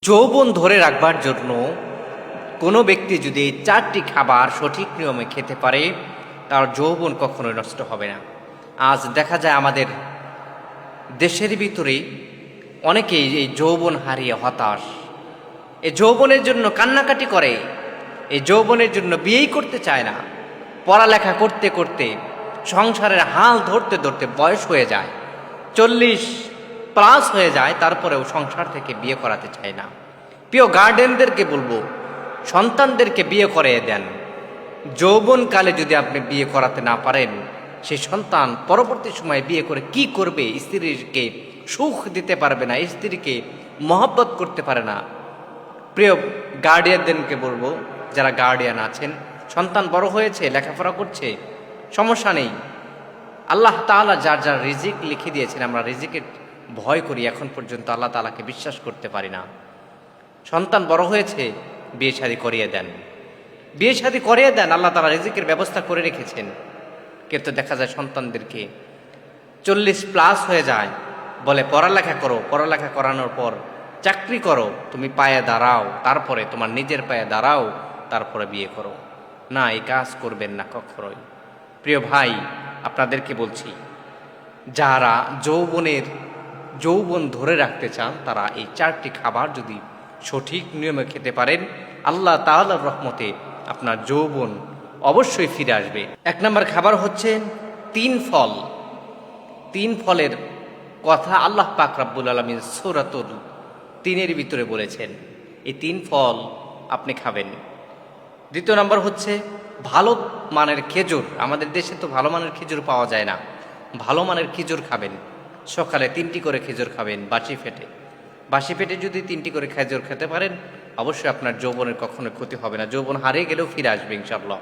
যৌবন ধরে রাখবার জন্য কোনো ব্যক্তি যদি এই চারটি খাবার সঠিক নিয়মে খেতে পারে তার যৌবন কখনোই নষ্ট হবে না। আজ দেখা যায় আমাদের দেশের ভিতরে অনেকেই এই যৌবন হারিয়ে হতাশ, এই যৌবনের জন্য কান্নাকাটি করে, এই যৌবনের জন্য বিয়েই করতে চায় না। পড়ালেখা করতে করতে সংসারের হাল ধরতে ধরতে বয়স হয়ে যায়, 40+ হয়ে যায়, তারপরেও সংসার থেকে বিয়ে করাতে চায় না। প্রিয় গার্ডেনদেরকে বলবো, সন্তানদেরকে বিয়ে করিয়ে দেন। যৌবনকালে যদি আপনি বিয়ে করাতে না পারেন, সেই সন্তান পরবর্তী সময়ে বিয়ে করে কি করবে? স্ত্রীকে সুখ দিতে পারবে না, স্ত্রীকে মহব্বত করতে পারে না। প্রিয় গার্ডিয়ানদেরকে বলবো, যারা গার্ডিয়ান আছেন, সন্তান বড় হয়েছে, লেখাপড়া করছে, সমস্যা নেই। আল্লাহ তাআলা যার যার রিজিক লিখে দিয়েছেন, আমরা রিজিকের ভয় করি, এখন পর্যন্ত আল্লাহ তাআলাকে বিশ্বাস করতে পারি না। সন্তান বড় হয়েছে, বিয়ে শাদী করিয়ে দেন, বিয়ে শাদী করিয়ে দেন। আল্লাহ তাআলা রিজিকের ব্যবস্থা করে রেখেছেন। কিন্তু দেখা যায় সন্তানদেরকে 40+ হয়ে যায়, বলে পড়ালেখা করো, পড়ালেখা করানোর পর চাকরি করো, তুমি পায়ে দাঁড়াও, তারপরে তোমার নিজের পায়ে দাঁড়াও, তারপরে বিয়ে করো। না, এই কাজ করবেন না কখনোই। প্রিয় ভাই, আপনাদেরকে বলছি, যারা যৌবন ধরে রাখতে চান, তারা এই চারটি খাবার যদি সঠিক নিয়মে খেতে পারেন, আল্লাহ তাআলার রহমতে আপনার যৌবন অবশ্যই ফিরে আসবে। 1 নম্বর খাবার হচ্ছে 3 ফল। 3 ফলের কথা আল্লাহ পাক রব্বুল আলামিন সূরাতুল 3-এর ভিতরে বলেছেন। এই 3 ফল আপনি খাবেন। 2 নম্বর হচ্ছে ভালো মানের খেজুর। আমাদের দেশে তো ভালো মানের খেজুর পাওয়া যায় না। ভালো মানের খেজুর খাবেন। সকালে 3টি করে খেজুর খাবেন বাসি পেটে যদি 3টি করে খেজুর খেতে পারেন, অবশ্যই আপনার যৌবনের কখনো ক্ষতি হবে না। যৌবন হারিয়ে গেলেও ফিরে আসবে ইনশাআল্লাহ।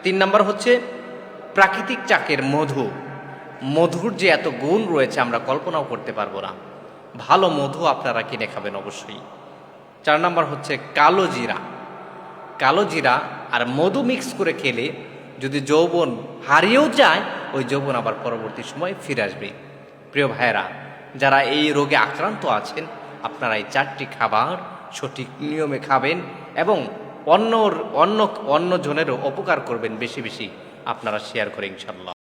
3 নম্বর হচ্ছে প্রাকৃতিক চাকের মধুর যে এত গুণ রয়েছে, আমরা কল্পনাও করতে পারবো না। ভালো মধু আপনারা কিনে খাবেন অবশ্যই। 4 নম্বর হচ্ছে কালো জিরা আর মধু মিক্স করে খেলে যদি যৌবন হারিয়েও যায়, ওই যৌবন আবার পরবর্তী সময় ফিরে আসবে। প্রিয় ভাইয়েরা, যারা এই রোগে আক্রান্ত আছেন, আপনারা এই 4টি খাবার সঠিক নিয়মে খাবেন এবং অন্য জনেরও উপকার করবেন। বেশি বেশি আপনারা শেয়ার করে ইনশাল্লাহ।